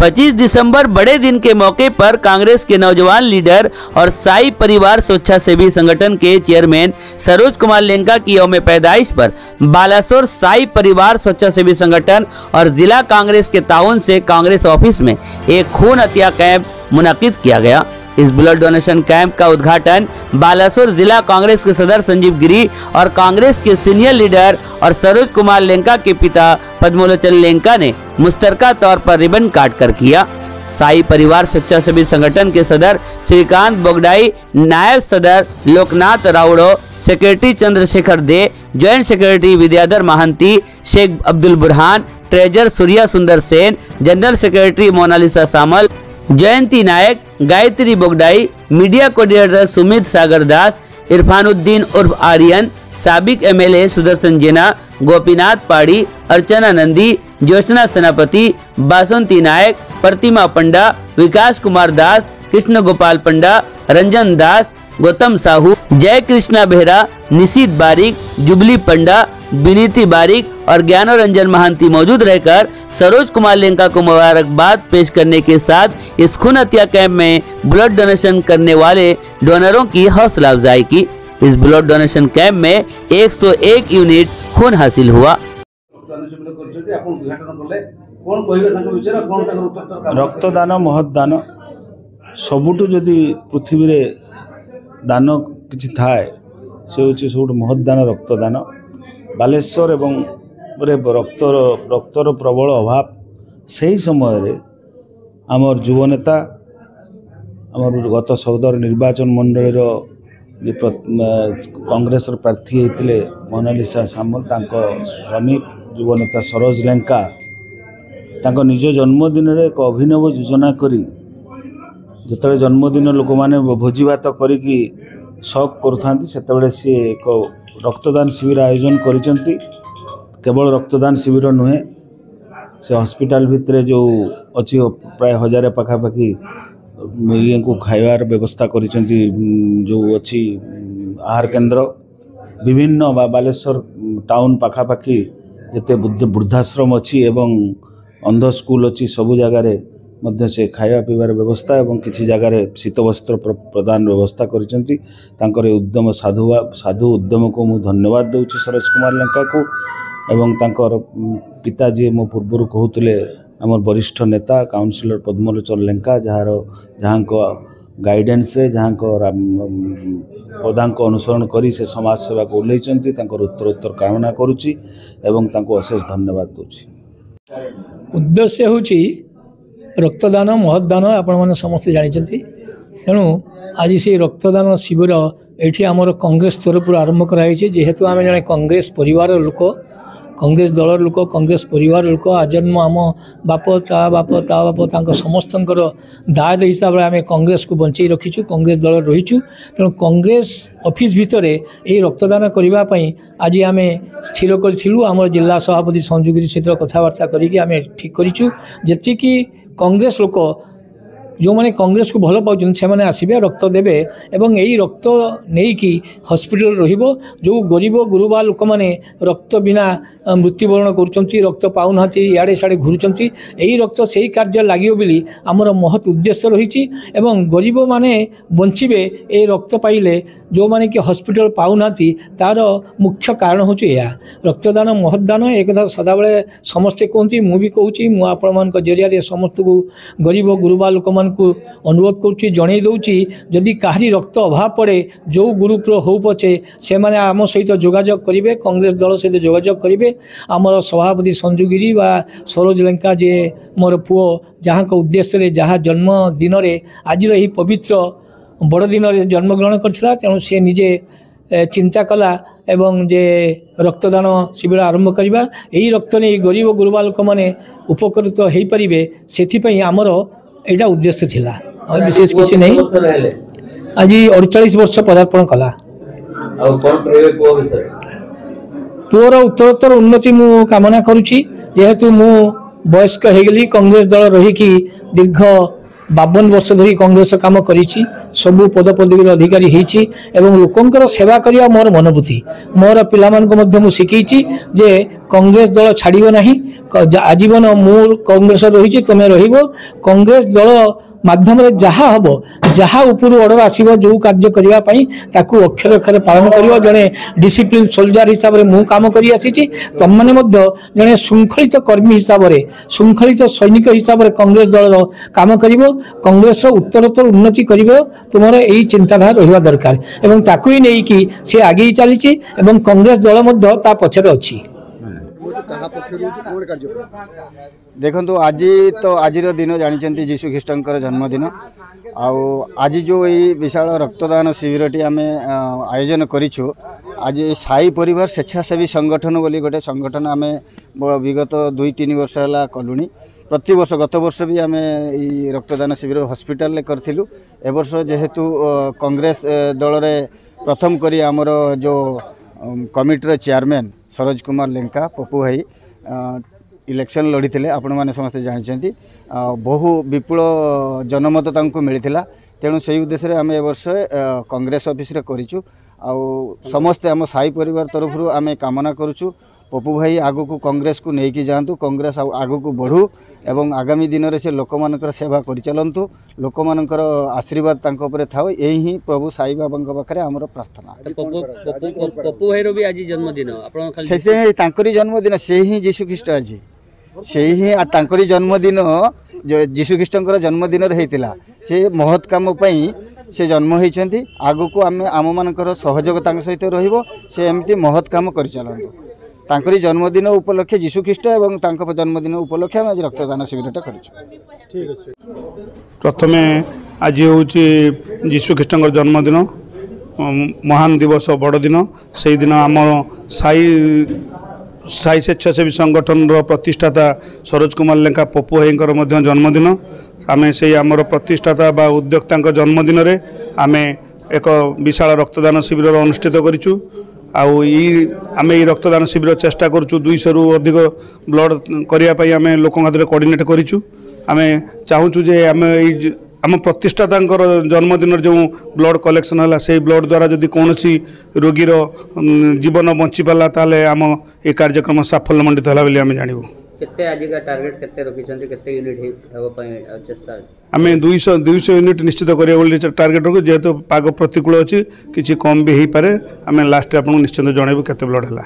25 दिसंबर बड़े दिन के मौके पर कांग्रेस के नौजवान लीडर और साई परिवार स्वेच्छासेवी संगठन के चेयरमैन सरोज कुमार लेंका की यौम पैदाइश पर बालासोर साई परिवार स्वेच्छासेवी संगठन और जिला कांग्रेस के ताउन से कांग्रेस ऑफिस में एक खून हत्या कैंप मुनाकिद किया गया। इस ब्लड डोनेशन कैंप का उद्घाटन बालासोर जिला कांग्रेस के सदर संजीव गिरी और कांग्रेस के सीनियर लीडर और सरोज कुमार लेंका के पिता पद्मलोचन लेंका ने मुश्तरका तौर पर रिबन काट कर किया। साई परिवार स्वेच्छासेवी संगठन के सदर श्रीकांत बोगडाई, नायब सदर Loknath Rauda, secretary Chandrashekhar De, joint secretary Vidyadhar Mahanti, Sheikh Abdul Burhan, treasurer Surya Sundar Sen, general secretary Monalisa Samal, Jayanti Nayak, Gayatri Bogdai, media coordinator Sumit Sagar Das, Irfanuddin उर्फ आर्यन, साबिक एमएलए सुदर्शन जेना, गोपीनाथ पाड़ी, अर्चना नंदी, ज्योत्सना सेनापति, बासंती नायक, प्रतिमा पंडा, विकास कुमार दास, कृष्ण गोपाल पंडा, रंजन दास, गौतम साहू, जय कृष्णा बेहरा, निशीत बारिक, जुबली पंडा, विनीति बारिक और ज्ञानो रंजन महांती मौजूद रहकर सरोज कुमार लेंका को मुबारकबाद पेश करने के साथ इस खून हत्या कैंप में ब्लड डोनेशन करने वाले डोनरों की हौसला अफजाई की। इस ब्लड डोनेशन कैंप में 101 यूनिट खून हासिल हुआ। रक्तदान महदान सबुठु जदि पृथ्वी रे दान किछि थाए से होछि सबुठु महदान रक्तदान। बालेश्वर एवं रक्तर प्रबल अभाव से समय रे आमर युवनेता आमर गत सदर निर्वाचन मंडल कांग्रेस प्रार्थी होते मोनालिसा सामल स्वामी युवनेता सरोज लेंका निज जन्मदिन रे एक अभिनव योजना करी जिते जन्मदिन लोक मैंने भोजी भात करी शौक करुँचे सी एक रक्तदान शिविर आयोजन करिसेंती। केवल रक्तदान शिविर नुहे से हॉस्पिटल भितर जो अच्छी प्राय 1000 पाखापाखि ये को खाइबार व्यवस्था करिसेंती जो अच्छी आहार केन्द्र विभिन्न बालेश्वर टाउन पाखापाखि जिते वृद्धाश्रम अच्छी एवं अंध स्कूल अच्छी सबू जगार मध्य से खाଇବା पीबार व्यवस्था एवं किसी जगार शीत वस्त्र प्रदान व्यवस्था करिसेंती। तांकर उद्यम साधु उद्यम को मु धन्यवाद दूची सरोज कुमार लेंका को एवं तांकर पिताजी मो पूर्व कहते आम वरिष्ठ नेता काउंसिलर पद्मलोचन लेंका जहाँ गाइडेंस जहाँ पदा अनुसरण कर से समाज सेवा को उल्लेखिं उत्तरोत्तर कामना करुच्ची एवं तांको अशेष धन्यवाद दूची। उद्देश्य होची रक्तदान महदान आपण मैंने समस्ते जानते तेणु आज से रक्तदान शिविर ये आमर कांग्रेस तरफ आरंभ कराई जेहेतु आम जड़े कांग्रेस परिवार लोक कांग्रेस दलर लोक कांग्रेस परिवार लोक आजन्म आम बाप ता बाप समस्त दायद हिसाब से आम कांग्रेस को बंचाई रखीचु कांग्रेस दल रहीचु। तेणु कांग्रेस ऑफिस भितर यही रक्तदान करने आज आम स्थिर करूँ आम जिला सभापति संजू सहित कथबार्ता करें ठीक करूँ जी कांग्रेस लोक जो मैंने कांग्रेस को भल पाँच से मैंने आसबे रक्त देवे एवं यही रक्त नहीं कि हॉस्पिटल रहिबो जो गरीब गुरुबा लोक मैंने रक्त बिना मृत्युवरण करुँच रक्त पाऊना इे साड़े घूरुंच यही रक्त से ही कार्य लगे बोली आमर महत उद्देश्य रही गरीब माने बंचे ये रक्त पाइले जो मैंने कि हॉस्पिटल पाऊना तार मुख्य कारण हूँ यह रक्तदान महदान एक कथा सदाबले समस्ते कहती मुझे कहूँ मुझे जरिया समस्त को गरीब गुरुबा लोक को अनुरोध करुच्ची जन दूची जदि कहारी रक्त अभाव पड़े जो ग्रुप हो पचे से मैंने आम सहित जोगाजोग करेंगे कांग्रेस दल सहित जोगाजोग करेंगे आमर सभापति संजू गिरी व सरोज लेंका जे मोर पुओ जहाँ उद्देश्य जहाँ जन्मदिन आज यही पवित्र बड़ दिन जन्मग्रहण करथिला तेणु से निजे चिंता कला एवं जे रक्तदान शिविर आरंभ करवा यही रक्त नहीं गरीब गुरुबा लोक मैंने उपकृत हो पारे से आमर यहाँ उद्देश्य थिला और विशेष किसी नहीं। आज 48 वर्ष पदार्पण कला पुअर उत्तरोत्तर उन्नति मु कामना करुच्ची जेहेतु मु वयस्क हो गली कांग्रेस दल रहीकि दीर्घ 52 वर्ष धरी कांग्रेस काम करी सबू पदपदवी अधिकारी होती लोकंर सेवा करने मोर मनोबुद्धि मोर पिला शिखी जे कांग्रेस दल छाड़ो ना आजीवन मु कांग्रेस रही तुम्हें कांग्रेस दल माध्यम जहाँ हम जहाँ उपर ऑर्डर आसो जो कार्य करने अक्षर अक्षर पालन कर जड़े डिसिप्लिन सोल्जर हिसाब से मु काम कर तुम मैंने जड़े श्रृंखलित कर्मी हिसाब से श्रृंखलित सैनिक हिसाब से कांग्रेस दल काम कर कांग्रेस उत्तरोत्तर उन्नति कर तुम यही चिंताधारा रहा दरकार एवं ताकू ही नहीं कि सी आगे चली कांग्रेस दल पछरे अच्छी देखो आज तो आज दिन जानी जीशु ख्रीष्टर जन्मदिन आज जो ये विशाल रक्तदान शिविरटी आम आयोजन करूँ आज साई परिवार स्वेच्छासेवी संगठन बोली गोटे संगठन आम विगत 2-3 वर्ष है कलुणी प्रति वर्ष गत वर्ष भी आम रक्तदान शिविर हॉस्पिटल करूँ एवर्ष जेहेतु कांग्रेस दल में प्रथम करी आमर जो कमिटीर चेयरमैन सरोज कुमार लेंका पप्पू भाई इलेक्शन लड़ी थे आपण मैंने समस्त जानते बहु विपुल जनमत मिलता तेणु से उद्देश्य आम ए वर्ष कांग्रेस ऑफिस रे करूँ समस्ते आम साई परिवार तरफ आम कामना करूँ पप्पू भाई आगु को कांग्रेस को लेकिन जातु कांग्रेस आगु को बढ़ू एवं आगामी दिन में से लोक मानकर सेवा कर चलतु लोक मानकर आशीर्वाद तांको उपरे थाओ यही ही प्रभु साई बाबा पाखे आमर प्रार्थना पप्पू भाई भी आज जन्मदिन से जन्मदिन से ही जीशु ख्रीष्ट आज से ही तांकरी जन्मदिन जीशु ख्रीष्टर जन्मदिन होता से महत् कम से जन्म होती आगु को आम मानकर सहयोग सहित रही एमती महत् कम कर चलतु तांकरी जन्मदिन उपलक्षे जीशु ख्रीष्ट एवं तांको जन्मदिन उपलक्षे आज रक्तदान शिविरटा कर प्रथम आज हूँ जीशु ख्रीष्टर जन्मदिन महान दिवस बड़ दिन से दिन आम साई स्वेच्छासेवी संगठन प्रतिष्ठाता सरोज कुमार लेंका पप्पू भाई जन्मदिन आम से आमर प्रतिष्ठाता बा उद्योक्ता जन्मदिन रे आम एक विशाल रक्तदान शिविर अनुष्ठित करूँ आम ये रक्तदान शिविर चेष्टा करूँ 200 रु अधिक ब्लड करने आम लोक कोऑर्डिनेट करूँ आम चाहूँ जे आम आम प्रतिष्ठाता जन्मदिन जो ब्लड कलेक्शन है से ब्लड द्वारा जदि कौन रोगीर जीवन बंची पाला ताले आम ये कार्यक्रम साफल्यमंडित है बोली आम जानू केते आज का टार्गेट केते रखिछन्ती केते यूनिट हेबो पय चेष्टा आम 200 यूनिट निश्चित करिया बोली टार्गेट रखु जेहेतु पाग प्रतिकूल अच्छी किसी कम भी हो पारे आम लास्ट आपको निश्चित जनइबू केते ब्लड है।